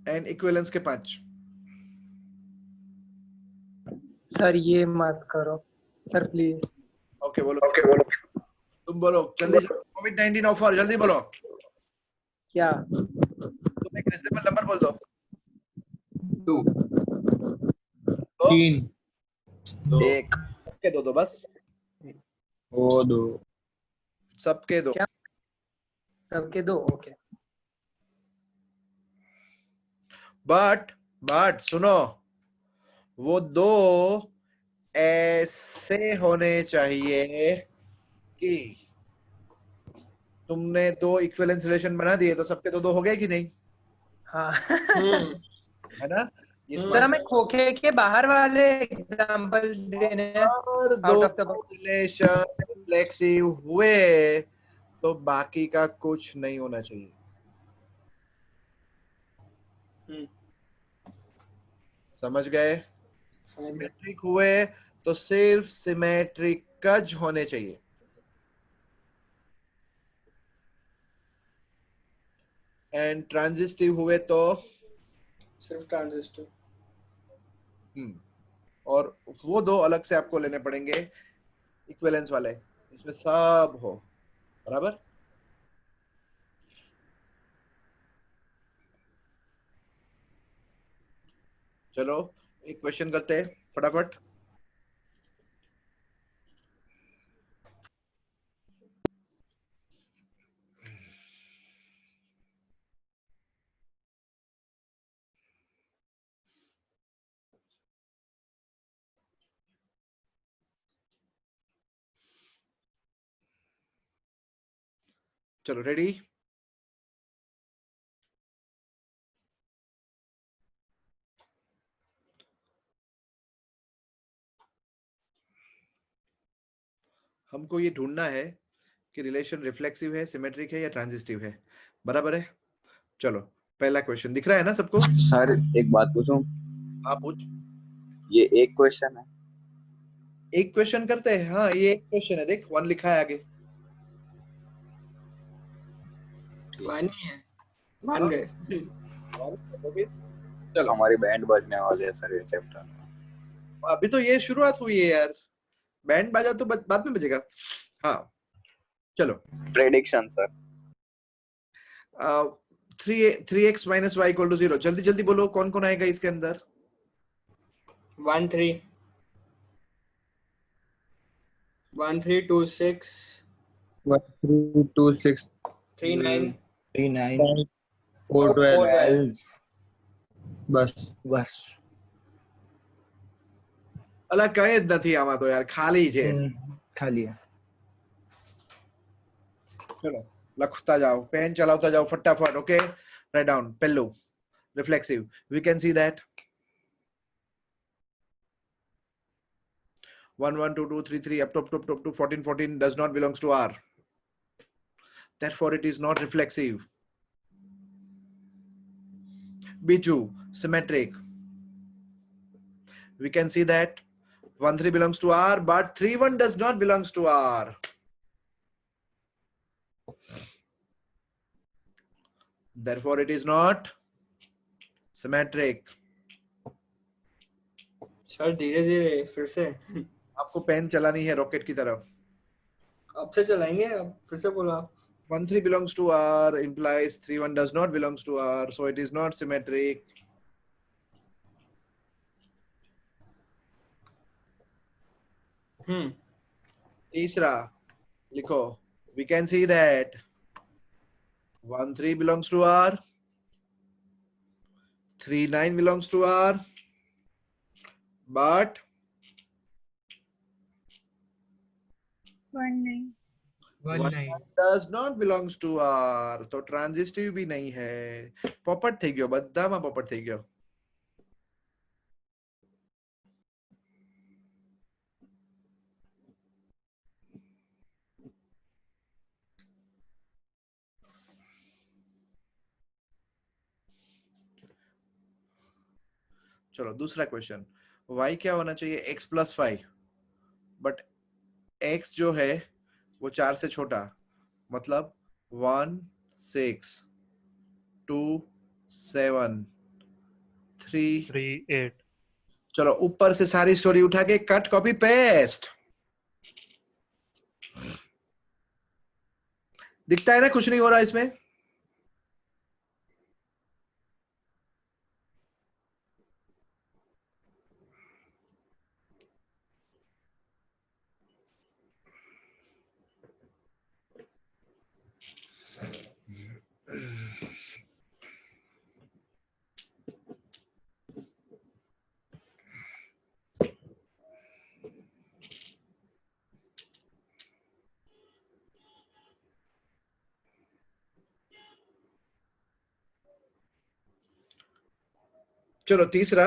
Speaker 1: एंड इक्विवेलेंस के 5
Speaker 9: सर ये मत करो सर प्लीज।
Speaker 1: ओके बोलो तुम बोलो जल्दी कोविड-19 ऑफर जल्दी बोलो
Speaker 9: क्या?
Speaker 1: तुम एक रिजनेबल नंबर बोल दो
Speaker 8: 2
Speaker 1: दो
Speaker 6: 3
Speaker 7: एक
Speaker 1: सबके दो बस
Speaker 6: वो 2
Speaker 1: सबके दो
Speaker 9: क्या? सबके 2 ओके।
Speaker 1: बट सुनो वो 2 ऐसे होने चाहिए कि तुमने 2 इक्विवेलेंस रिलेशन बना दिए तो सबके 2 हो गए कि नहीं
Speaker 9: हाँ
Speaker 1: है ना ये
Speaker 9: सर हमें खोखे के बाहर वाले एग्जांपल देने हैं
Speaker 1: अगर
Speaker 9: out
Speaker 1: 2
Speaker 9: of the box।
Speaker 1: Relation reflexive हुए तो बाकी का कुछ नहीं होना चाहिए समझ गए सिमेट्रिक हुए तो सिर्फ सिमेट्रिक कज होने चाहिए एंड ट्रांजिस्टिव हुए तो
Speaker 2: सिर्फ ट्रांजिस्टर।
Speaker 1: और वो 2 अलग से आपको लेने पड़ेंगे इक्विवेलेंस वाले इसमें सब हो बराबर चलो एक क्वेश्चन करते हैं फटाफट चलो रेडी हमको ये ढूंढना है कि रिलेशन रिफ्लेक्सिव है सिमेट्रिक है या ट्रांजिस्टिव है बराबर है चलो पहला क्वेश्चन दिख रहा है ना सबको
Speaker 7: सर एक बात पूछूं
Speaker 1: आप पूछ
Speaker 7: ये एक क्वेश्चन है
Speaker 1: एक क्वेश्चन करते हैं हाँ ये एक क्वेश्चन है देख 1 लिखा है आगे
Speaker 2: मानी है मान गए।
Speaker 1: तो फिर चलो
Speaker 7: हमारी बैंड बजने वाली है सर ये चैप्टर में
Speaker 1: अभी तो ये शुरुआत हुई है यार बैंड बाजा तो बाद में बजेगा हाँ चलो
Speaker 7: prediction sir
Speaker 1: 3x minus y equal to 0 जल्दी जल्दी बोलो कौन कौन आएगा इसके अंदर
Speaker 2: 1 3 1 3 2 6
Speaker 6: 1 3 2 6
Speaker 2: 3 9
Speaker 3: 3 9
Speaker 6: 4 12
Speaker 3: 12
Speaker 6: बस
Speaker 3: बस
Speaker 1: अलग कहीं નથી આમાં તો यार खाली છે
Speaker 3: खाली है।
Speaker 1: चलो लखता जाओ पेन चलाता जाओ फटाफट ओके राइट डाउन पेल्लू reflexive we can see that 1 1 2 2 3 3 up to 14 14 does not belongs to R therefore it is not reflexive Biju symmetric we can see that 1 3 belongs to R but 3 1 does not belongs to R therefore it is not symmetric
Speaker 2: sir धीरे धीरे फिर से
Speaker 1: आपको पेन चलानी है रॉकेट की तरह
Speaker 2: अब से चलाएंगे अब फिर से बोलो आप
Speaker 1: 1 3 belongs to R implies 3 1 does not belongs to R so it is not symmetric तीसरा लिखो we can see that 1 3 belongs to R 3 9 belongs to R but
Speaker 5: 19
Speaker 1: 19 does not belongs to R. तो ट्रांजिस्टिव भी नहीं है. પોપટ થઈ ગયો, બધામાં પોપટ થઈ ગયો. चलो दूसरा क्वेश्चन. y क्या होना चाहिए? x प्लस 5, बट x जो है वो 4 से छोटा, मतलब 1 6 2 7 3
Speaker 10: 8.
Speaker 1: चलो ऊपर से सारी स्टोरी उठा के कट कॉपी पेस्ट. दिखता है ना, कुछ नहीं हो रहा इसमें. चलो तीसरा.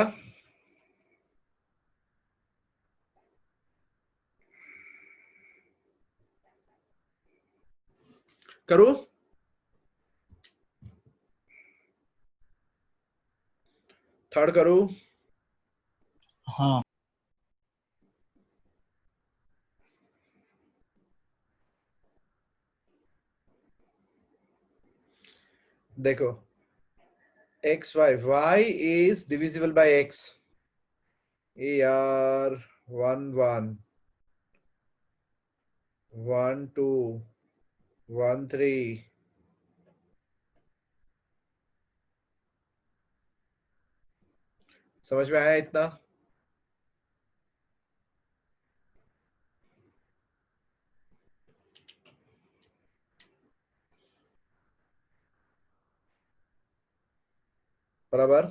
Speaker 1: करूं? थर्ड करूं?
Speaker 3: हाँ.
Speaker 1: देखो x y is divisible by x. यार 1 1 1 2 1 3 समझ में आया इतना? बराबर.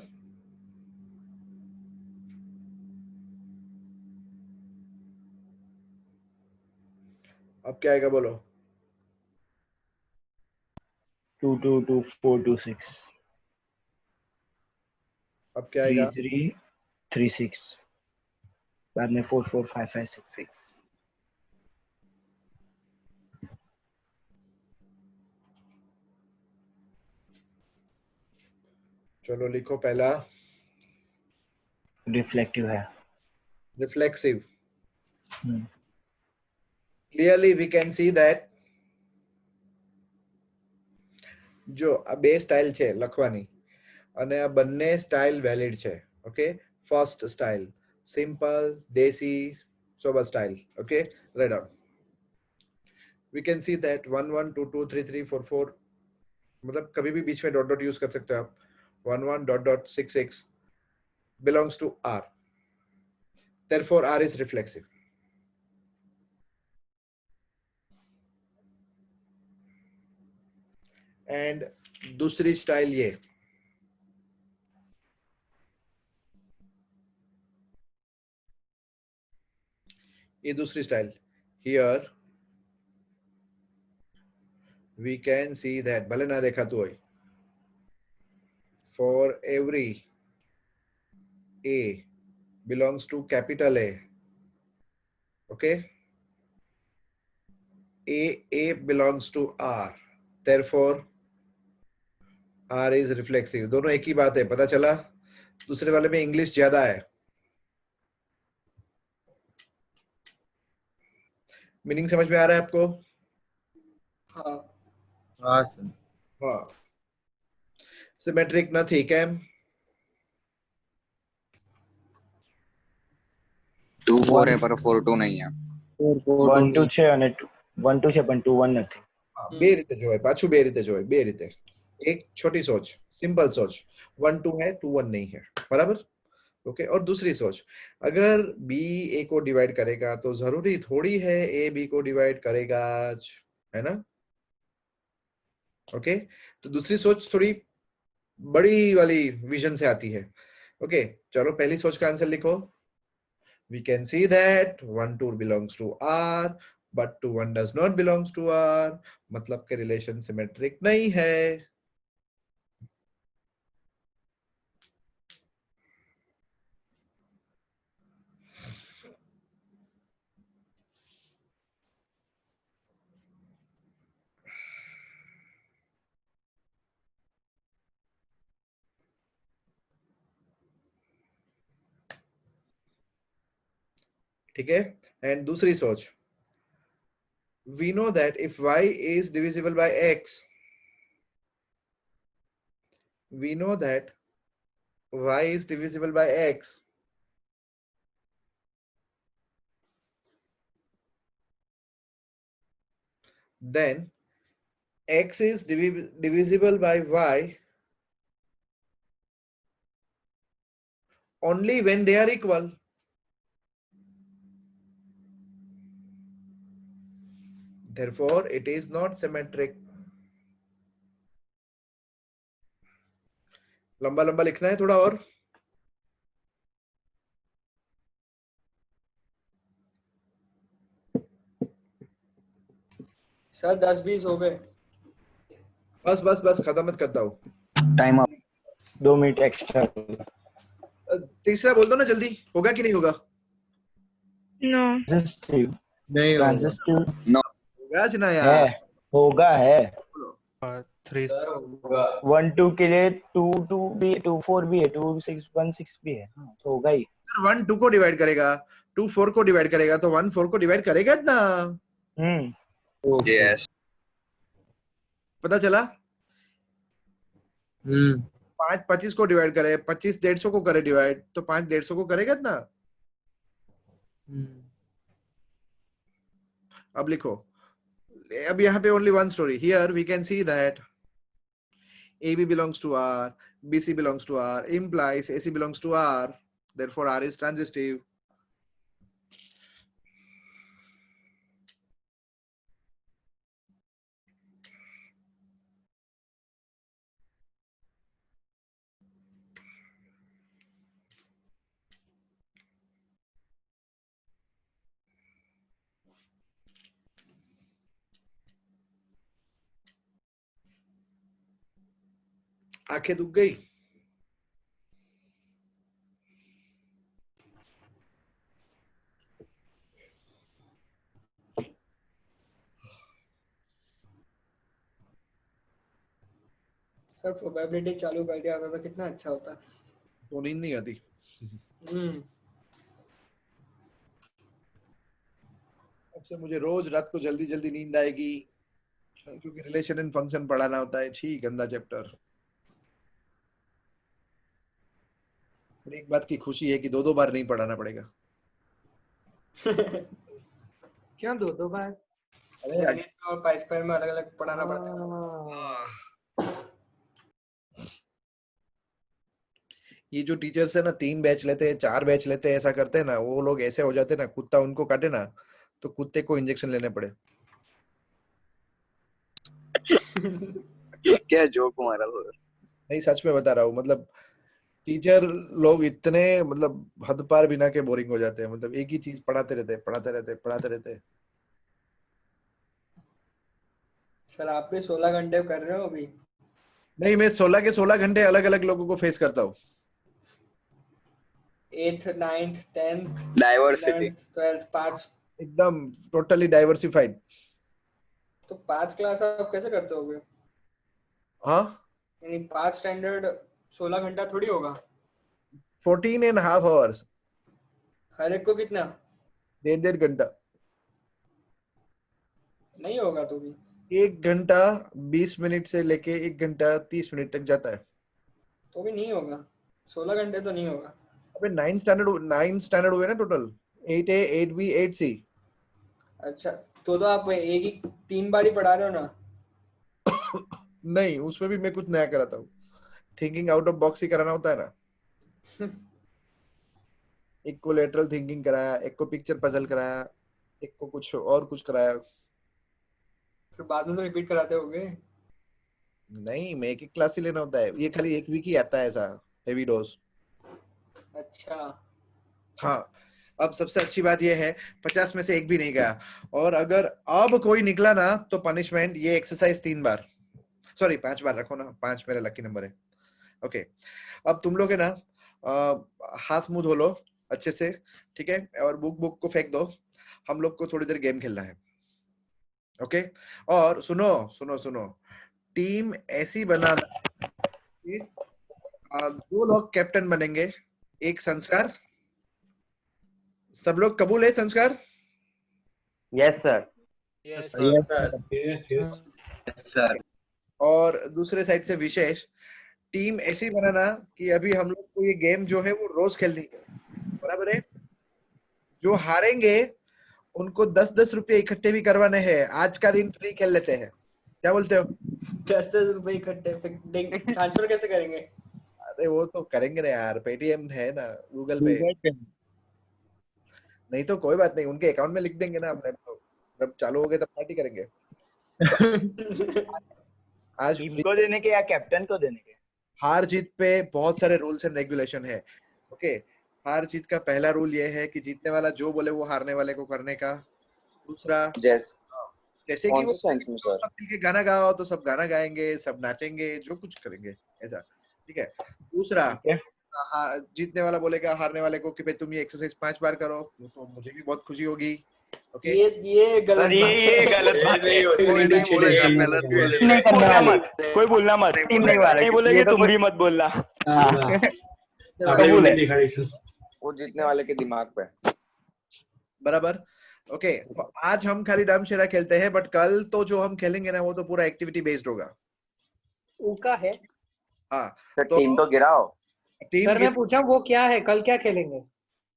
Speaker 1: अब क्या आएगा बोलो?
Speaker 3: 2 2 2 4 2 6.
Speaker 1: अब क्या
Speaker 3: 3
Speaker 1: आएगा?
Speaker 3: 3 3 6. बाद में 4 4 5 5 6 6.
Speaker 1: चलो लिखो पहला.
Speaker 3: रिफ्लेक्टिव है.
Speaker 1: Reflexive.
Speaker 3: Hmm.
Speaker 1: Clearly we can see that જો આ બે સ્ટાઇલ છે લખવાની અને આ બંને સ્ટાઇલ વેલિડ છે. Okay, first style simple desi sober style. Okay, write down. We can see that 1 1 2 2 3 3 4 4, मतलब कभी भी बीच में डॉट डॉट यूज कर सकते हो आप. 1 1 dot dot 6 6 belongs to R. Therefore R is reflexive. And दूसरी स्टाइल ये दूसरी style. Here we can see that, भले ना देखा तो होई, for every A belongs to capital A. Okay, A belongs to R. Therefore R is reflexive. दोनों एक ही बात है, पता चला? दूसरे वाले में इंग्लिश ज्यादा है. मीनिंग समझ में आ रहा है आपको?
Speaker 2: हाँ.
Speaker 3: हाँ सर.
Speaker 1: हाँ. सिमेट्रिक નથી કેમ?
Speaker 7: 2 4 है पर 4 2 नहीं है.
Speaker 3: 1 2 છે અને 1 2 છે પણ 2 1 નથી.
Speaker 1: હા, બે રીતે જોવાય, પાછું બે રીતે જોવાય, બે રીતે. एक छोटी सोच, सिंपल सोच, 1 2 है 2 1 नहीं है, बराबर. ओके, और दूसरी सोच, अगर B A को डिवाइड करेगा तो जरूरी थोड़ी है A B को डिवाइड करेगा, है ना? ओके, तो दूसरी सोच थोड़ी बड़ी वाली विजन से आती है. ओके, चलो पहली सोच का आंसर लिखो. We can see that 1 2 belongs to R, but 2 1 does not belongs to R. मतलब के रिलेशन सिमेट्रिक नहीं है. ठीक है. एंड दूसरी सोच, we know that if y is divisible by x, we know that y is divisible by x, then x is divisible by y only when they are equal. Therefore, it is not symmetric. लंबा लंबा लिखना है थोड़ा और.
Speaker 2: सर 10-20 हो गए.
Speaker 1: बस बस बस खत्म मत करता हूँ.
Speaker 3: टाइम अप 2 मिनट एक्स्ट्रा
Speaker 1: तीसरा बोल दो ना जल्दी. होगा कि नहीं होगा?
Speaker 5: नो
Speaker 3: ट्रांजिस्टिव
Speaker 2: नहीं
Speaker 3: ट्रांजिस्टिव
Speaker 1: होगा ना
Speaker 3: है
Speaker 1: यार.
Speaker 3: होगा है
Speaker 6: 3
Speaker 3: 1 2 के लिए 2 2 भी 2 4 भी है 2 6 1 6 भी है. हाँ, तो होगा ही.
Speaker 1: 1 2 को डिवाइड करेगा, 2 4 को डिवाइड करेगा, तो 1 4 को डिवाइड करेगा ना.
Speaker 7: Yes.
Speaker 1: पता चला? 5
Speaker 2: हम्म
Speaker 1: 25 को डिवाइड करे, 25 150 को करे डिवाइड, तो 5 150 को करेगा ना. अब लिखो. अब यहाँ पे only one story. Here we can see that AB belongs to R, BC belongs to R, implies AC belongs to R. Therefore, R is transitive. आंखें दुख गई.
Speaker 2: सर प्रोबेबिलिटी चालू कर दिया होता तो कितना अच्छा होता.
Speaker 1: तो नींद नहीं आती. अब से मुझे रोज रात को जल्दी जल्दी नींद आएगी, क्योंकि रिलेशन इन फंक्शन पढ़ाना होता है. छी गंदा चैप्टर. पर एक बात की खुशी है कि 2 2 बार नहीं पढ़ाना पड़ेगा.
Speaker 9: क्यों 2 बार?
Speaker 1: अरे
Speaker 2: साइंस और पाई स्क्वायर में अलग अलग पढ़ाना पड़ता है.
Speaker 1: ये जो टीचर्स है ना 3 बैच लेते हैं, 4 बैच लेते हैं, ऐसा करते हैं ना, वो लोग ऐसे हो जाते हैं ना, कुत्ता उनको काटे ना तो कुत्ते को इंजेक्शन लेने पड़े.
Speaker 7: क्या जोक मारा वो.
Speaker 1: नहीं सच में बता रहा हूँ. मतलब टीचर लोग इतने मतलब हद पार बिना के बोरिंग हो जाते हैं. मतलब एक ही चीज पढ़ाते रहते.
Speaker 2: सर आप भी 16 घंटे कर रहे हो अभी?
Speaker 1: नहीं, मैं 16 के 16 घंटे अलग अलग लोगों को फेस करता हूँ.
Speaker 2: 8th 9th 10th
Speaker 7: Diversity.
Speaker 2: 11th 12th 5.
Speaker 1: एकदम टोटली डाइवर्सिफाइड.
Speaker 2: तो 5 क्लास आप कैसे करते होगे?
Speaker 1: हाँ,
Speaker 2: यानी 5 स्टैंडर्ड 16 घंटा थोड़ी होगा.
Speaker 1: 14.5 hours.
Speaker 2: हर एक को कितना?
Speaker 1: 1.5 घंटा.
Speaker 2: नहीं होगा तो भी.
Speaker 1: 1 घंटा 20 मिनट से लेके 1 घंटा 30 मिनट तक जाता है.
Speaker 2: तो भी नहीं होगा. 16 घंटे तो नहीं होगा.
Speaker 1: अबे 9 स्टैंडर्ड हुए ना टोटल. 8A 8B 8C.
Speaker 2: अच्छा तो आप एक ही 3 बार ही पढ़ा रहे हो ना?
Speaker 1: नहीं, उसमें भी मैं कुछ नया कराता हूँ. थिंकिंग आउट ऑफ बॉक्स ही कराना होता है ना. एक को लेटरल थिंकिंग कराया, एक को पिक्चर पजल कराया, एक को कुछ और कुछ कराया.
Speaker 2: फिर बाद में तो रिपीट कराते होगे.
Speaker 1: नहीं, मैं एक क्लास ही लेना होता है. ये खाली 1 वीक ही आता है ऐसा हेवी डोज.
Speaker 2: अच्छा
Speaker 1: हाँ. अब सबसे अच्छी बात यह है 50 में से एक भी नहीं गया, और अगर अब कोई निकला ना तो पनिशमेंट ये एक्सरसाइज 3 बार, सॉरी 5 बार रखो ना, 5 मेरा लकी नंबर है। ओके, अब तुम लोग है ना हाथ मुंह धो लो अच्छे से, ठीक है, और बुक को फेंक दो, हम लोग को थोड़ी देर गेम खेलना है। ओके, और सुनो सुनो सुनो, टीम ऐसी बनाना कि 2 लोग कैप्टन बनेंगे, एक संस्कार, सब लोग कबूल है संस्कार?
Speaker 3: Yes sir.
Speaker 8: Yes, sir.
Speaker 1: और दूसरे साइड से विशेष, टीम ऐसी बनाना कि अभी हम लोग को ये गेम जो है वो रोज खेलनी है, बराबर है? जो हारेंगे उनको 10-10 रुपए इकट्ठे भी करवाने हैं, आज का दिन फ्री खेल लेते हैं, क्या बोलते हो?
Speaker 2: 10-10 रुपए इकट्ठे ट्रांसफर कैसे करेंगे?
Speaker 1: अरे वो तो करेंगे ना यार, पेटीएम है ना, गूगल पे, नहीं तो कोई बात नहीं, उनके अकाउंट में लिख देंगे ना हमने, तो जब चालू हो गए तब पार्टी करेंगे। आज
Speaker 3: टीम
Speaker 1: free
Speaker 3: को देने के या कैप्टन को देने के?
Speaker 1: हार जीत पे बहुत सारे रूल्स एंड रेगुलेशन है। ओके, हार जीत का पहला रूल ये है कि जीतने वाला जो बोले वो हारने वाले को करने का। दूसरा, जैसे कि वो सब मिलके गाना गाओ तो सब गाना गाएंगे, सब नाचेंगे, जो कुछ करेंगे ऐसा, ठीक है। दूसरा, जीतने वाला बोलेगा हारने वाले को कि भाई तुम ये एक्सरसाइज 5 बार करो, तो मुझे भी बहुत खुशी होगी। ओके,
Speaker 2: ये गलत बात है।
Speaker 3: ये गलत बात है।
Speaker 1: कोई नहीं बोलेगा, गलत बोलेगा।
Speaker 3: नहीं बोलना मत, कोई बोलना मत, नहीं बोलेंगे, तुम भी मत बोलना। कबूल है
Speaker 10: वो जीतने वाले के दिमाग पे,
Speaker 1: बराबर। ओके, तो आज हम खाली डम शेरा खेलते हैं, बट कल तो जो हम खेलेंगे ना वो तो पूरा एक्टिविटी बेस्ड होगा।
Speaker 9: उका है
Speaker 1: हाँ,
Speaker 10: तो टीम तो गिराओ।
Speaker 1: टीम
Speaker 9: सर, मैं पूछा वो क्या है, कल क्या खेलेंगे?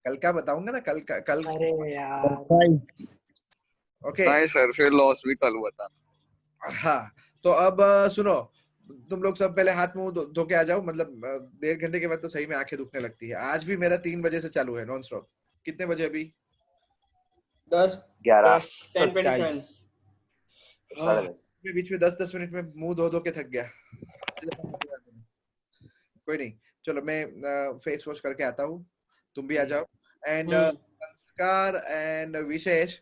Speaker 1: कल का बताऊंगा ना, कल।
Speaker 9: अरे यार,
Speaker 1: ओके
Speaker 7: नहीं सर, फिर लॉस भी कल बता।
Speaker 1: हाँ, तो अब सुनो, तुम लोग सब पहले हाथ मुंह धो के आ जाओ, मतलब 1.5 घंटे के बाद तो सही में आंखें दुखने लगती है। आज भी मेरा 3 बजे से चालू है नॉन स्टॉप। कितने बजे अभी?
Speaker 10: 10-11
Speaker 2: 10:27।
Speaker 1: मैं बीच में 10-10 मिनट में मुंह धो के थक गया। कोई नहीं, चलो मैं फेस वॉश करके आता हूँ, तुम भी आ जाओ। एंड संस्कार एंड विशेष,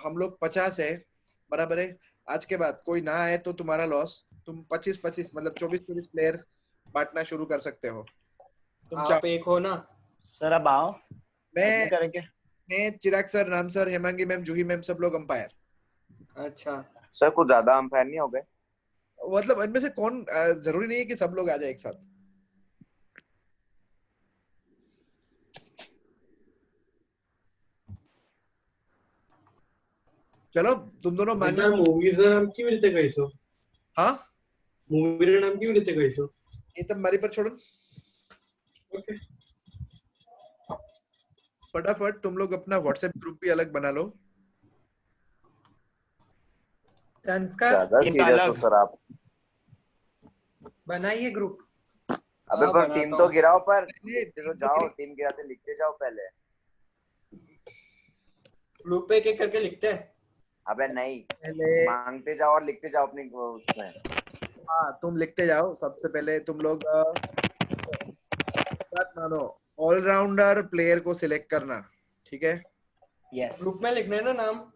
Speaker 1: हम लोग 50 है, बराबर है। आज के बाद कोई ना आए तो तुम्हारा लॉस, तुम 25-25 मतलब 24-24 प्लेयर बांटना शुरू कर सकते हो। तुम
Speaker 2: आप एक हो ना
Speaker 3: सर? अब आओ,
Speaker 1: मैं
Speaker 3: करेंगे।
Speaker 1: मैं Chirag sir, Ram sir, Hemangi ma'am, Juhi ma'am, सब लोग अंपायर।
Speaker 2: अच्छा
Speaker 10: सर, कुछ ज्यादा अंपायर नहीं हो गए?
Speaker 1: मतलब इनमें से कौन, जरूरी नहीं है कि सब लोग आ जाए एक साथ। चलो तुम दोनों मान लो।
Speaker 11: मूवीचं नाम की मिळते कैसो?
Speaker 1: हाँ,
Speaker 11: मूवीचं नाम की मिळते कैसो?
Speaker 1: ये तब हमारी पर छोड़ो।
Speaker 11: ओके,
Speaker 1: फटाफट तुम लोग अपना व्हाट्सएप ग्रुप भी अलग बना लो।
Speaker 9: संस्कार
Speaker 10: ज्यादा सीरियस हो सर आप।
Speaker 9: बनाइए ग्रुप।
Speaker 10: अबे पर टीम तो गिराओ, पर लिखते तो जाओ, टीम गिराते लिखते जाओ पहले।
Speaker 2: ग्रुप पे एक-एक करके लिखते हैं।
Speaker 10: अबे नहीं,
Speaker 1: पहले
Speaker 10: मांगते जाओ और लिखते जाओ अपनी उसमें।
Speaker 1: हाँ, तुम लिखते जाओ। सबसे पहले तुम लोग बात मानो, ऑलराउंडर प्लेयर को सिलेक्ट करना, ठीक है?
Speaker 3: यस।
Speaker 2: ग्रुप में लिखना है ना नाम?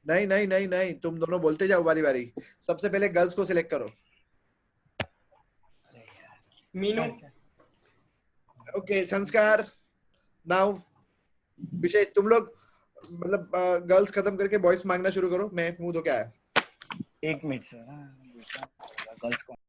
Speaker 1: नहीं नहीं नहीं नहीं, तुम दोनों बोलते जाओ बारी बारी। सबसे पहले गर्ल्स को सिलेक्ट करो।
Speaker 2: मीनू।
Speaker 1: ओके, संस्कार, नाउ विशेष, तुम लोग मतलब गर्ल्स खत्म करके बॉयज मांगना शुरू करो। मैं मुंह धो के आया।
Speaker 3: 1 मिनट सर। गर्ल्स को